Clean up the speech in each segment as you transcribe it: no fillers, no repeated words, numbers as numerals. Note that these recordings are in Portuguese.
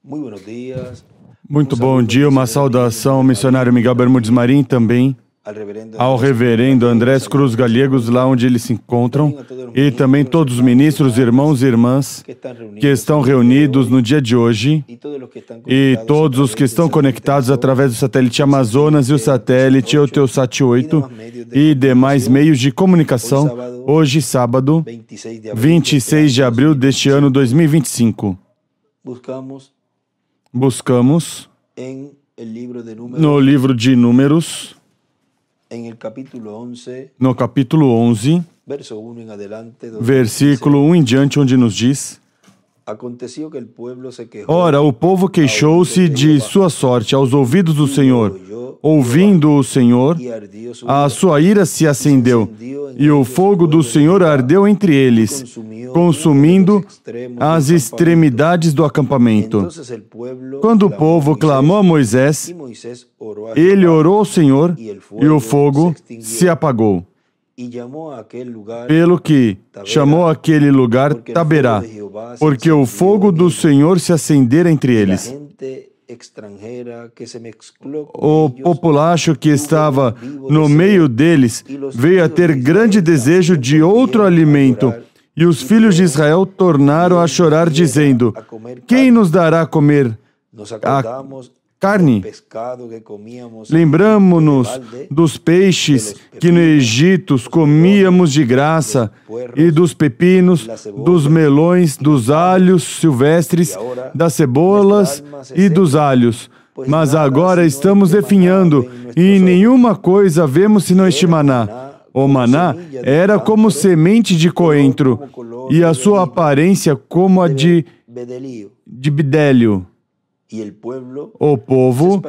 Muito bom dia, uma saudação ao missionário Miguel Bermudes Marim, também ao reverendo Andrés Cruz Gallegos, lá onde eles se encontram, e também todos os ministros, irmãos e irmãs que estão reunidos no dia de hoje, e todos os que estão conectados através do satélite Amazonas e o satélite Eutelsat 8 e demais meios de comunicação, hoje, sábado, 26 de abril deste ano 2025. Buscamos no livro de Números, no capítulo 11, versículo 1 em diante, onde nos diz: Ora, o povo queixou-se de sua sorte aos ouvidos do Senhor. Ouvindo o Senhor, a sua ira se acendeu, e o fogo do Senhor ardeu entre eles, consumindo as extremidades do acampamento. Quando o povo clamou a Moisés, ele orou ao Senhor, e o fogo se apagou. Pelo que chamou aquele lugar Taberá, porque o fogo do Senhor se acendera entre eles. O populacho que estava no meio deles veio a ter grande desejo de outro alimento, e os filhos de Israel tornaram a chorar, dizendo: Quem nos dará a comer a carne? Lembramo-nos dos peixes que no Egito comíamos de graça, e dos pepinos, dos melões, dos alhos silvestres, das cebolas e dos alhos. Mas agora estamos definhando, e nenhuma coisa vemos senão este maná. O maná era como semente de coentro, e a sua aparência como a de bidélio. O povo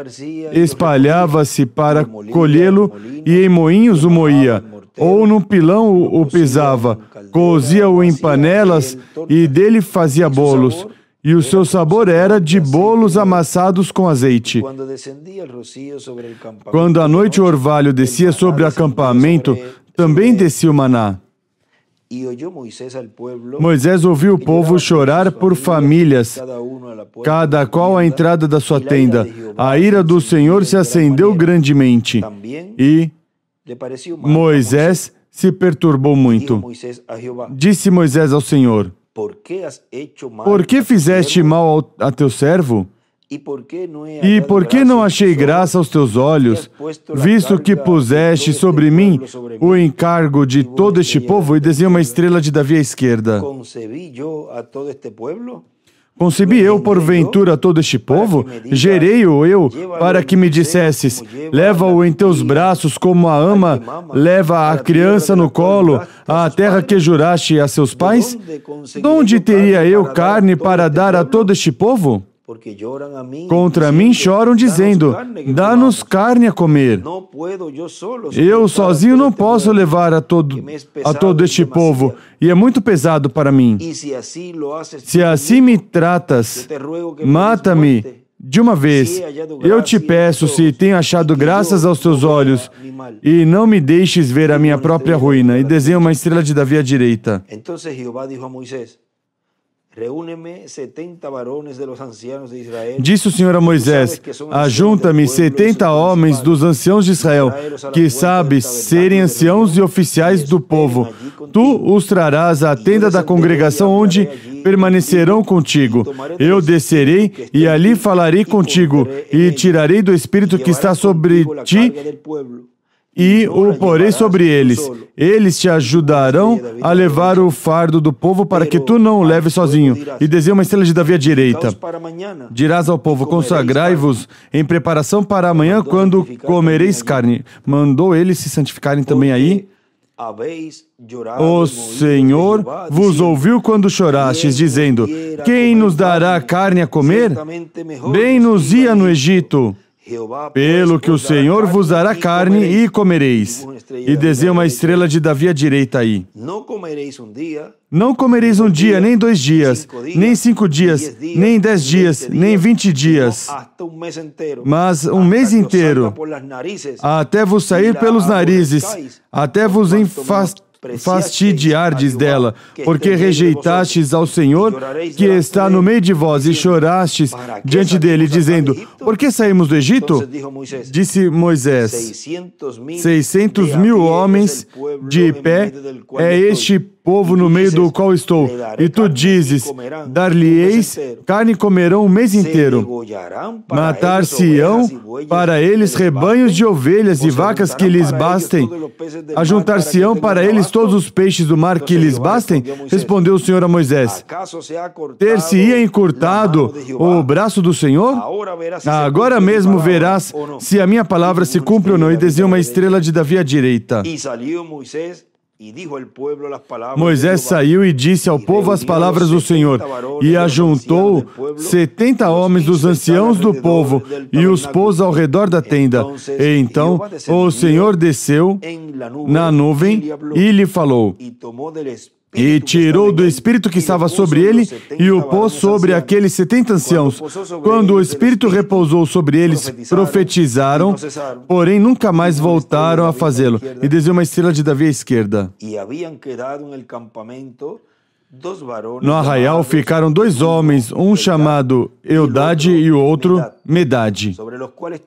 espalhava-se para colhê-lo, e em moinhos o moía, ou no pilão o pisava, cozia-o em panelas e dele fazia bolos, e o seu sabor era de bolos amassados com azeite. Quando à noite o orvalho descia sobre o acampamento, também descia o maná. Moisés ouviu o povo chorar por famílias, cada qual à entrada da sua tenda. A ira do Senhor se acendeu grandemente, e Moisés se perturbou muito. Disse Moisés ao Senhor: Por que fizeste mal a teu servo? E por que não achei graça aos teus olhos, visto que puseste sobre mim o encargo de todo este povo? E desenha uma estrela de Davi à esquerda. Concebi eu, porventura, todo este povo? Gerei-o eu, para que me dissesses: leva-o em teus braços como a ama leva a criança no colo, à terra que juraste a seus pais? De onde teria eu carne para dar a todo este povo? Contra mim choram, dizendo: dá-nos carne a comer. Eu sozinho não posso levar a todo este povo, e é muito pesado para mim. Se assim me tratas, mata-me de uma vez. Eu te peço, se tenho achado graças aos teus olhos, e não me deixes ver a minha própria ruína. E desenha uma estrela de Davi à direita. Disse o Senhor a Moisés: ajunta-me 70 homens dos anciãos de Israel, que sabes serem anciãos e oficiais do povo. Tu os trarás à tenda da congregação, onde permanecerão contigo. Eu descerei e ali falarei contigo, e tirarei do Espírito que está sobre ti, e o porei sobre eles. Eles te ajudarão a levar o fardo do povo, para que tu não o leves sozinho. E desenha uma estrela de Davi à direita. Dirás ao povo: consagrai-vos em preparação para amanhã, quando comereis carne. Mandou eles se santificarem também aí. O Senhor vos ouviu quando chorastes, dizendo: quem nos dará carne a comer? Bem nos ia no Egito. Pelo que o Senhor vos dará carne e comereis. E desenha uma estrela de Davi à direita aí. Não comereis um dia, nem 2 dias, nem 5 dias, nem 10 dias, nem 20 dias, mas um mês inteiro, até vos sair pelos narizes, até vos fastidiardes dela, porque rejeitastes ao Senhor, que está no meio de vós, e chorastes diante dele, dizendo: por que saímos do Egito? Disse Moisés: 600.000 homens de pé é este povo no meio do qual estou. E tu dizes: dar-lhe-eis carne e comerão o mês inteiro. Matar-se-ão para eles rebanhos de ovelhas e vacas que lhes bastem. Ajuntar-se-ão para eles todos os peixes do mar que lhes bastem? Respondeu o Senhor a Moisés: ter-se-ia encurtado o braço do Senhor? Agora mesmo verás se a minha palavra se cumpre ou não. E desenha uma estrela de Davi à direita. Moisés saiu e disse ao povo as palavras do Senhor, e ajuntou 70 homens dos anciãos do povo, e os pôs ao redor da tenda. E então o Senhor desceu na nuvem e lhe falou, e tirou do Espírito que estava sobre ele e o pôs sobre aqueles 70 anciãos. Quando o Espírito repousou sobre eles, profetizaram, porém nunca mais voltaram a fazê-lo. E desenhou uma estrela de Davi à esquerda. No arraial ficaram 2 homens, um chamado Eldade e o outro Medade.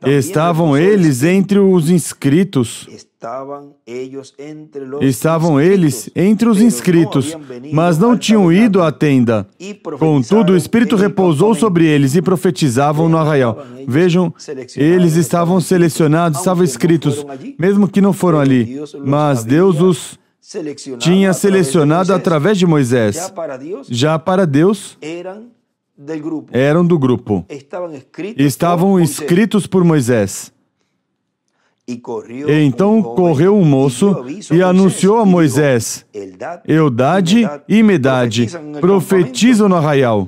Estavam eles entre os inscritos. Mas não tinham ido à tenda. Contudo, o Espírito repousou sobre eles e profetizavam no arraial. Vejam, eles estavam selecionados, estavam escritos, mesmo que não foram ali. Mas Deus os tinha selecionado através de Moisés. Já para Deus, eram do grupo. Estavam escritos por Moisés. E então correu um moço e anunciou a Moisés: Eldade e Medade profetizam no arraial.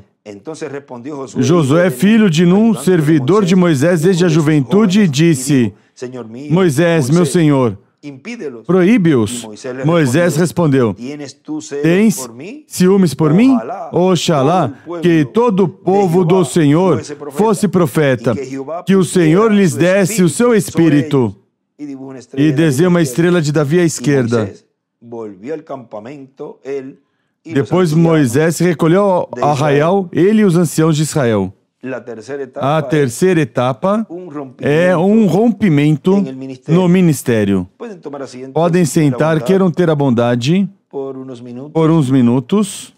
Josué, filho de Num, servidor de Moisés desde a juventude, disse: Moisés, meu senhor, proíbe-os. Moisés respondeu: tens ciúmes por mim? Oxalá que todo o povo do Senhor fosse profeta, que o Senhor lhes desse o seu espírito. E desenha uma estrela de Davi à esquerda. Depois Moisés se recolheu ao arraial, ele e os anciãos de Israel. A terceira etapa é um rompimento no ministério. Podem sentar, queiram ter a bondade por uns minutos.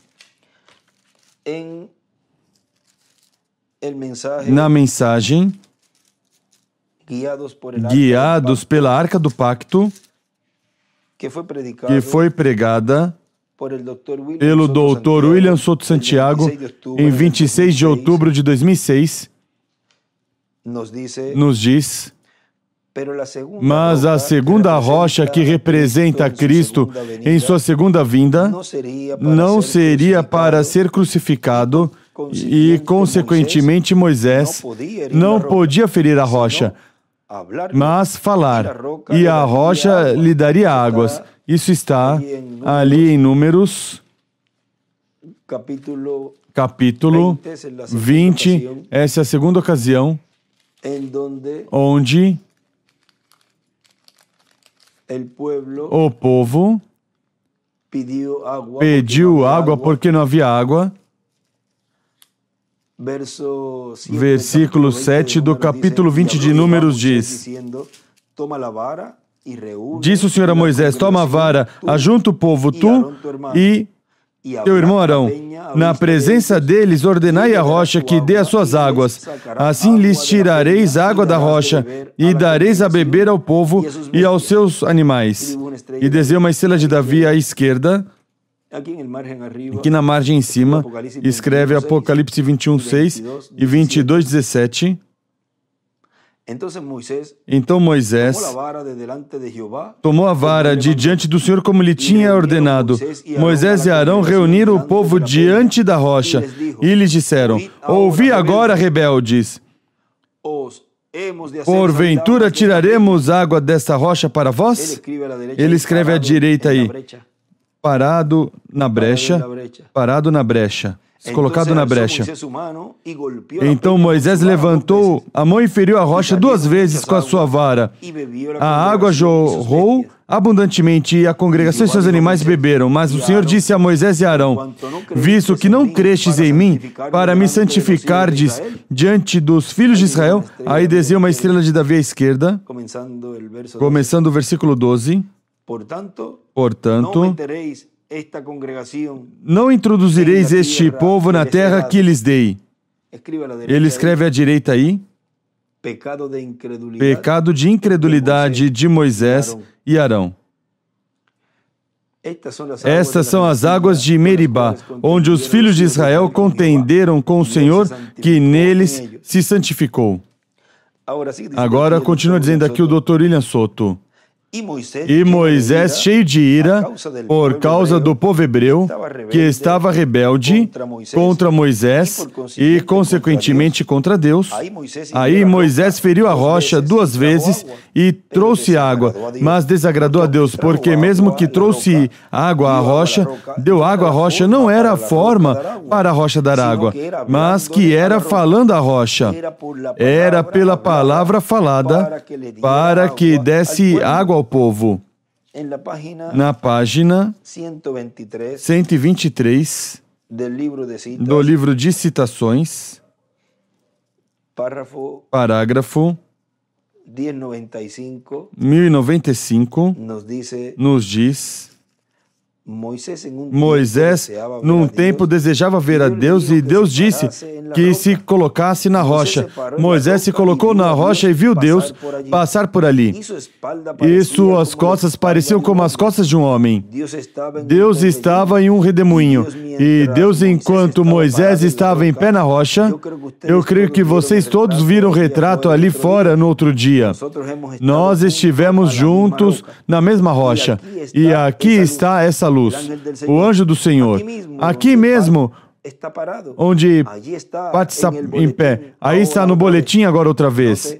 Na mensagem, guiados pela Arca do Pacto, que foi pregada pelo Dr. William Souto Santiago em 26 de outubro de 2006, nos diz: mas a segunda rocha que representa Cristo em sua segunda vinda não seria para ser crucificado e, consequentemente, Moisés não podia ferir a rocha, mas falar, e a rocha lhe daria águas. Isso está ali em Números, capítulo 20. Essa é a segunda ocasião onde o povo pediu água porque não havia água. Versículo 7 do capítulo 20 de Números diz: disse o Senhor a Moisés: toma a vara, ajunta o povo, tu e teu irmão Arão. Na presença deles ordenai a rocha que dê as suas águas. Assim lhes tirareis água da rocha e dareis a beber ao povo e aos seus animais. E desenha uma estrela de Davi à esquerda. Aqui na margem em cima, escreve Apocalipse 21:6 e 22:17. Então Moisés tomou a vara de diante do Senhor como lhe tinha ordenado. Moisés e Arão reuniram o povo diante da rocha e lhes disseram: ouvi agora, rebeldes, porventura tiraremos água desta rocha para vós? Ele escreve à direita aí, parado na brecha. colocado na brecha. Então Moisés levantou a mão e feriu a rocha 2 vezes com a sua vara. A água jorrou abundantemente e a congregação e seus animais beberam. Mas o Senhor disse a Moisés e a Arão: visto que não crestes em mim para me santificardes diante dos filhos de Israel, aí desenha uma estrela de Davi à esquerda, começando o versículo 12. Portanto, não introduzireis este povo na terra que lhes dei. Ele escreve à direita aí: pecado de incredulidade de Moisés e Arão. Estas são as águas de Meribá, onde os filhos de Israel contenderam com o Senhor, que neles se santificou. Agora, continua dizendo aqui o Dr. William Soto. E Moisés, cheio de ira, por causa do povo hebreu, que estava rebelde contra Moisés e, consequentemente, contra Deus, aí Moisés feriu a rocha 2 vezes e trouxe água, mas desagradou a Deus, porque mesmo que trouxe água à rocha, deu água à rocha, não era a forma para a rocha dar água, mas que era falando a rocha. Era pela palavra falada para que desse água ao povo. Na página 123 do livro de citações, parágrafo 1095, nos diz: Moisés, num tempo, desejava ver a Deus e Deus disse que se colocasse na rocha. Moisés se colocou na rocha e viu Deus passar por ali. E suas costas pareciam como as costas de um homem. Deus estava em um redemoinho. E Deus, enquanto Moisés estava em pé na rocha, eu creio que vocês todos viram o retrato ali fora no outro dia. Nós estivemos juntos na mesma rocha. E aqui está essa luz. O anjo do Senhor. Aqui mesmo, onde Pat está em pé. Aí está no boletim agora outra vez.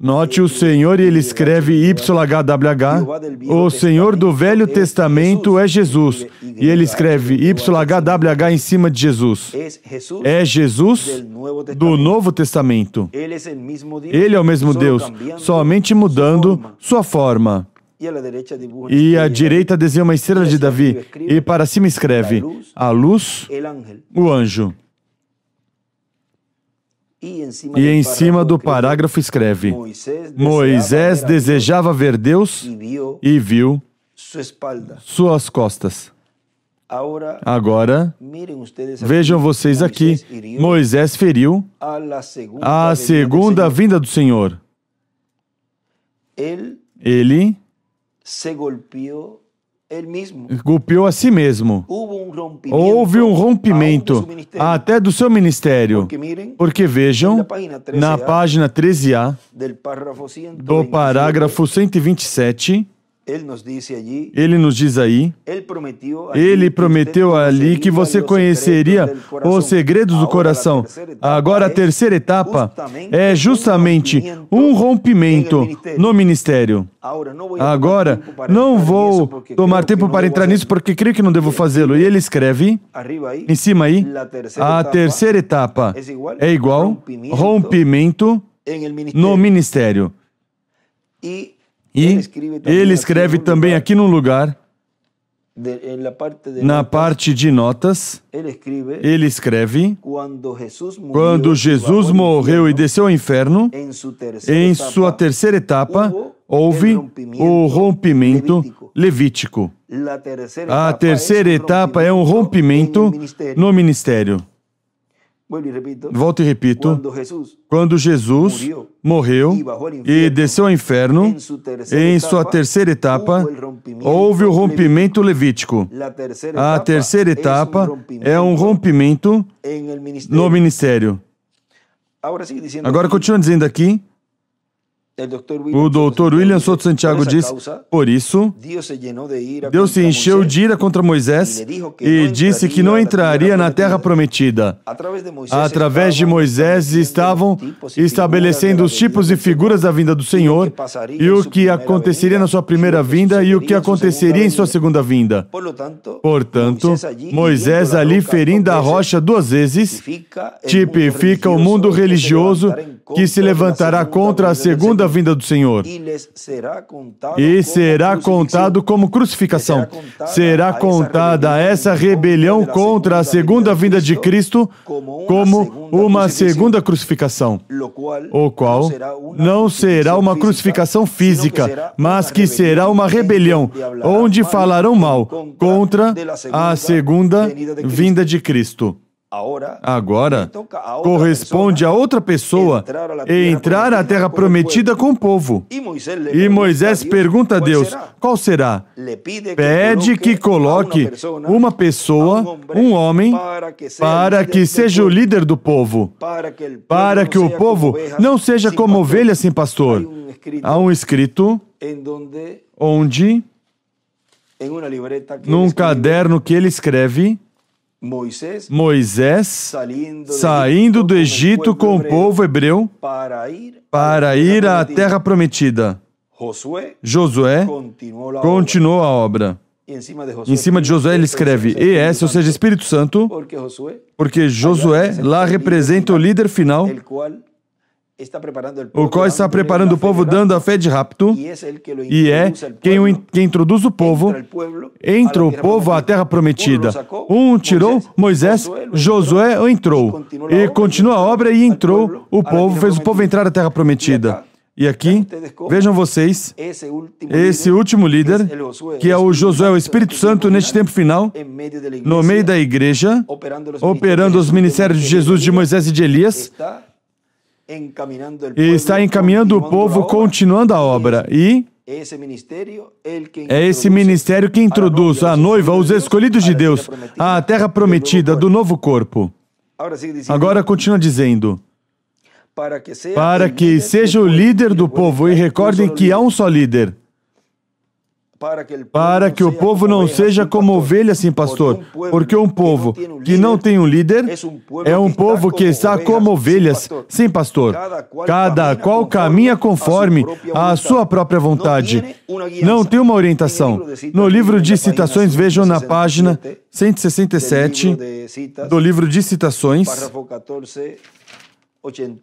Note o Senhor, e ele escreve YHWH. O Senhor do Velho Testamento é Jesus. E ele escreve YHWH em cima de Jesus. É Jesus do Novo Testamento. Ele é o mesmo Deus, somente mudando sua forma. E à direita desenha uma estrela de Davi, e para cima escreve: a luz, o anjo. E em cima do parágrafo escreve: Moisés desejava ver Deus e viu suas costas. Agora, vejam vocês aqui, Moisés feriu a segunda vinda do Senhor. Ele golpeou a si mesmo. Houve um rompimento até do seu ministério. Porque vejam, na página 13a do parágrafo 127, ele nos diz aí, ele prometeu ali que você conheceria os segredos do coração. Agora a terceira etapa é justamente um rompimento no ministério. Agora, não vou tomar tempo para entrar nisso porque creio que não devo fazê-lo. E ele escreve, em cima aí, a terceira etapa é igual rompimento no ministério. E ele escreve também aqui num lugar, na parte de notas, ele escreve: quando Jesus morreu e desceu ao inferno, em sua terceira etapa, houve o rompimento levítico. A terceira etapa é um rompimento no ministério. Volto e repito, quando Jesus morreu e desceu ao inferno, em sua terceira etapa, houve o rompimento levítico. A terceira etapa é um rompimento no ministério. Agora continua dizendo aqui, O Dr. William Souto Santiago diz, por isso, Deus se encheu de ira contra Moisés e disse que não entraria na terra prometida. Através de Moisés estavam estabelecendo os tipos e figuras da vinda do Senhor e o que aconteceria na sua primeira vinda e o que aconteceria em sua segunda vinda. Portanto, Moisés ali ferindo a rocha 2 vezes, tipifica o mundo religioso que se levantará contra a segunda vinda do Senhor. E será contado como crucificação. Será contada essa rebelião contra a segunda vinda de Cristo como uma segunda crucificação, o qual não será uma crucificação física, mas que será uma rebelião, onde falarão mal contra a segunda vinda de Cristo. Agora, corresponde a outra pessoa entrar à terra prometida com o povo. E Moisés pergunta a Deus, qual será? Pede que coloque uma pessoa, um homem, para que seja o líder do povo, para que o povo não seja como ovelha sem pastor. Há um escrito onde, num caderno que ele escreve, Moisés, saindo do Egito com o povo hebreu para ir à terra prometida. Josué continuou a obra. Em cima de Josué ele escreve ES, ou seja, Espírito Santo, porque Josué lá representa o líder final, o qual está preparando o povo dando a fé de rapto, e é quem introduz o povo, entra o povo à terra prometida. Um tirou, Moisés, Josué entrou, e continua a obra e entrou o povo, fez o povo entrar à terra prometida. E aqui, vejam vocês, esse último líder, que é o Josué, o Espírito Santo, neste tempo final, no meio da igreja, operando os ministérios de Jesus, de Moisés e de Elias, e está encaminhando o povo, continuando a obra. E é esse ministério que introduz a noiva, os escolhidos de Deus, à terra prometida do novo corpo. Agora continua dizendo, para que seja o líder do povo, e recordem que há um só líder, para que o povo não seja como ovelha sem pastor, porque um povo que não tem um líder é um povo que está como ovelhas sem pastor. Cada qual caminha conforme a sua própria vontade. Não tem uma orientação. No livro de citações, vejam na página 167 do livro de citações,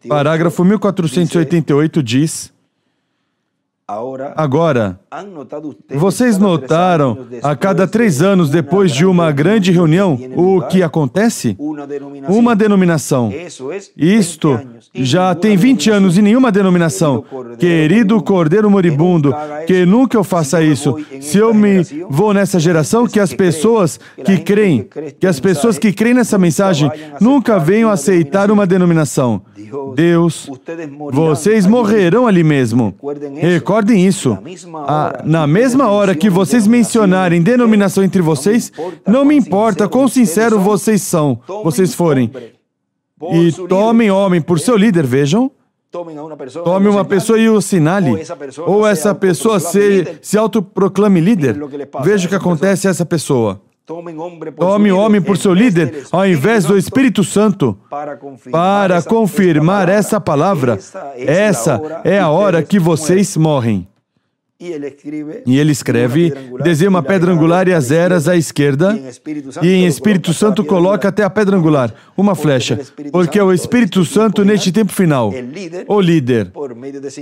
parágrafo 1488 diz: agora, vocês notaram a cada 3 anos depois de uma grande reunião o que acontece? Uma denominação. Isto já tem 20 anos e nenhuma denominação. Querido Cordeiro Moribundo, que nunca eu faça isso. Se eu me vou nessa geração, que as pessoas que creem nessa mensagem nunca venham aceitar uma denominação. Deus, vocês morrerão ali mesmo. Recordem isso. Na mesma hora que vocês mencionarem denominação entre vocês, não me importa quão sincero vocês forem. E tomem homem por seu líder, vejam. Tome uma pessoa e o assinale. Ou essa pessoa se autoproclame líder. Veja o que acontece a essa pessoa. Tome o homem por seu líder, ao invés do Espírito Santo, para confirmar essa palavra. Essa é a hora que vocês morrem. E ele escreve, desenha uma pedra angular e as eras à esquerda, e em Espírito Santo coloca até a pedra angular, uma flecha, porque é o Espírito Santo neste tempo final, o líder,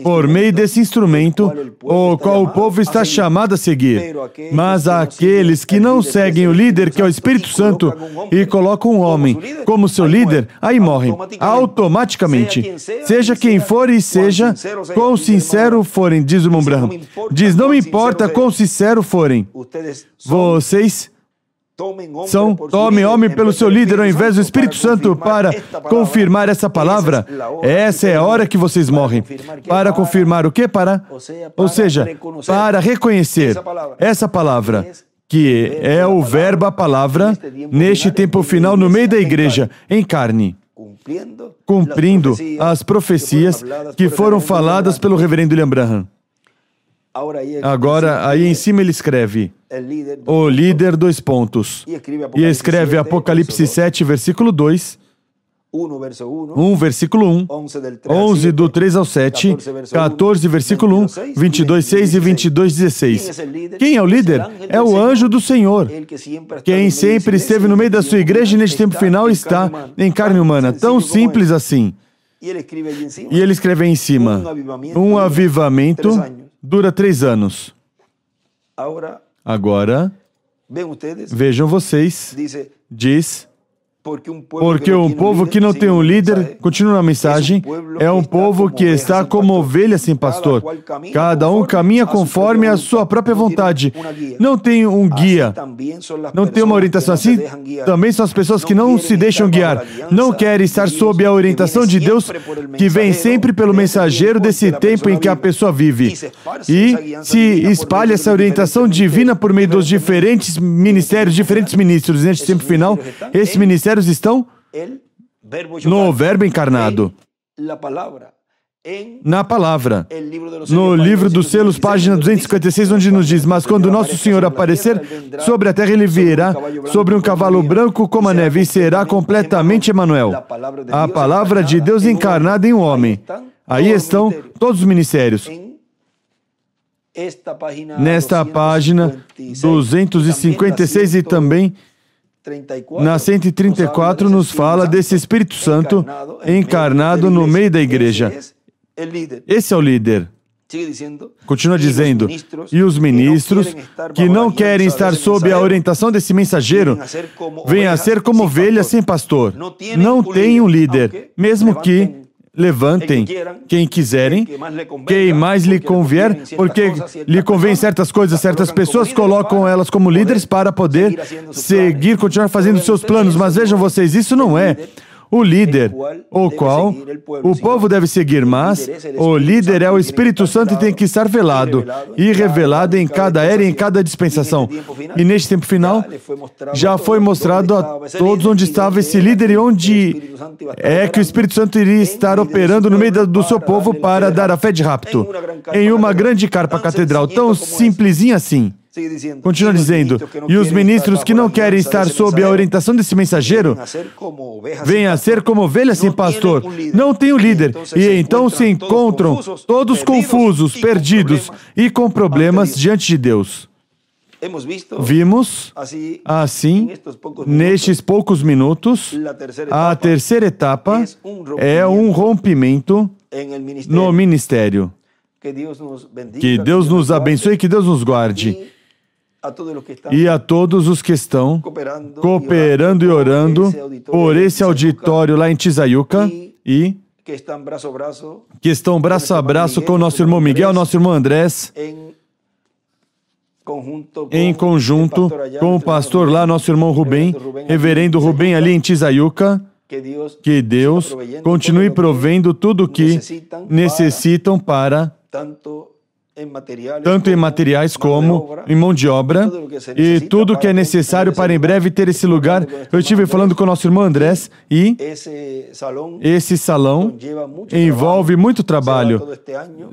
por meio desse instrumento, o qual o povo está chamado a seguir. Mas aqueles que não seguem o líder, que é o Espírito Santo, e colocam um homem como seu líder, aí morrem, automaticamente. Seja quem for e seja quão sincero forem, diz o irmão Branham. Diz, não me importa quão sincero forem. Vocês tomem homem pelo seu líder ao invés do Espírito Santo para confirmar essa palavra. Essa é a hora que vocês morrem. Para confirmar o quê? Ou seja, para reconhecer essa palavra, que é o verbo, a palavra, neste tempo final, no meio da igreja, em carne. cumprindo as profecias que foram faladas pelo reverendo William Branham. Agora, aí em cima ele escreve, o líder, dois pontos, e escreve Apocalipse 7, versículo 2, 1, versículo 1, 11 do 3 ao 7, 14, versículo 1, 22, 6 e 22, 16. Quem é o líder? É o anjo do Senhor. Quem sempre esteve no meio da sua igreja e neste tempo final está em carne humana. Tão simples assim. E ele escreve aí em cima, um avivamento dura 3 anos. Agora, vejam vocês, diz... Porque um povo que não tem um líder, continua na mensagem, é um povo que está como ovelha sem pastor. Cada um caminha conforme a sua própria vontade. Não tem um guia, não tem uma orientação. Assim também são as pessoas que não se deixam guiar. Não querem estar sob a orientação de Deus, que vem sempre pelo mensageiro desse tempo em que a pessoa vive. E se espalha essa orientação divina por meio dos diferentes ministérios, diferentes ministros. Neste tempo final, esse ministério estão no Verbo encarnado, na palavra, no livro dos selos, página 256, onde nos diz, mas quando nosso Senhor aparecer sobre a terra, ele virá sobre um cavalo branco como a neve e será completamente Emanuel, a palavra de Deus encarnada em um homem. Aí estão todos os ministérios. Nesta página 256 e também na 134 nos fala desse Espírito Santo encarnado no meio da igreja. Esse é o líder. Continua dizendo, e os ministros que não querem estar sob a orientação desse mensageiro, vêm a ser como ovelhas sem pastor. Não têm um líder, mesmo que levantem quem quiserem, quem mais lhe convier, porque lhe convém certas coisas, certas pessoas colocam elas como líderes para poder seguir, continuar fazendo seus planos. Mas vejam vocês, isso não é o líder, o qual o povo deve seguir, mas o líder é o Espírito Santo e tem que estar velado e revelado em cada era e em cada dispensação. E neste tempo final, já foi mostrado a todos onde estava esse líder e onde é que o Espírito Santo iria estar operando no meio do seu povo para dar a fé de rapto. Em uma grande carpa catedral, tão simplesinha assim. Continua dizendo, e os ministros que não querem estar sob a orientação desse mensageiro, vêm a ser como ovelhas sem pastor, não tem o líder, e então se encontram todos confusos, perdidos e com problemas diante de Deus. Vimos, assim, nestes poucos minutos, a terceira etapa é um rompimento no ministério. Que Deus nos abençoe e que Deus nos guarde. E a todos os que estão cooperando e orando por esse auditório lá em Tizayuca e que estão braço a braço com o nosso irmão Miguel, nosso irmão Andrés, em conjunto com o pastor lá, nosso irmão Rubem, reverendo Rubem ali em Tizayuca. Que Deus continue provendo tudo o que necessitam para tanto em materiais como em mão de obra, e tudo que é necessário para em breve ter esse lugar. Eu estive falando com o nosso irmão Andrés, e esse salão envolve muito trabalho,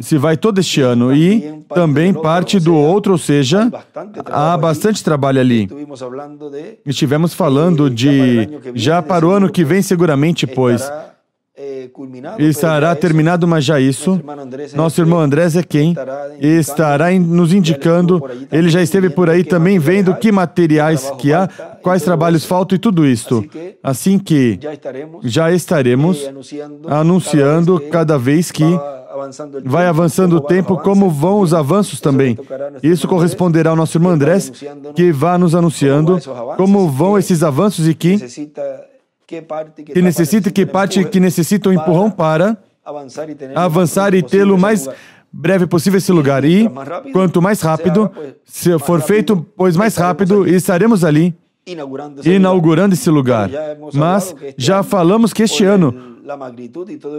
se vai todo este ano, e também parte do outro, ou seja, há bastante trabalho ali. Estivemos falando de, já para o ano que vem seguramente, pois estará terminado, mas já isso, nosso irmão Andrés é quem estará nos indicando, ele já esteve por aí também vendo que materiais que há, quais trabalhos faltam e tudo isto. Assim que já estaremos anunciando cada vez que vai avançando o tempo, como vão os avanços também. Isso corresponderá ao nosso irmão Andrés, que vai nos anunciando como vão esses avanços e que necessita um empurrão para avançar e tê-lo o mais breve possível esse lugar. E quanto mais rápido, se for feito, pois mais rápido estaremos ali inaugurando esse lugar. Mas já falamos que este ano,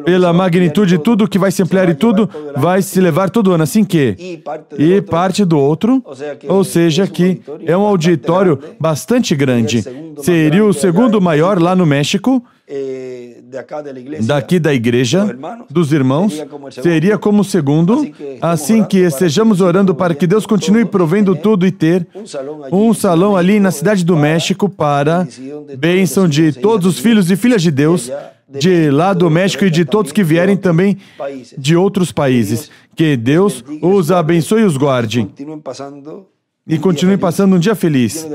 pela magnitude de tudo que vai se ampliar e tudo, vai se levar todo ano, assim que, e parte do outro, ou seja, que é um auditório bastante grande. Seria o segundo maior lá no México, daqui da igreja, dos irmãos, seria como o segundo, assim que estejamos orando para que Deus continue provendo tudo e ter um salão ali na cidade do México para bênção de todos os filhos e filhas de Deus, de lá do México e de todos que vierem também de outros países. Que Deus os abençoe e os guarde. E continue passando um dia feliz,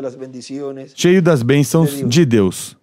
cheio das bênçãos de Deus.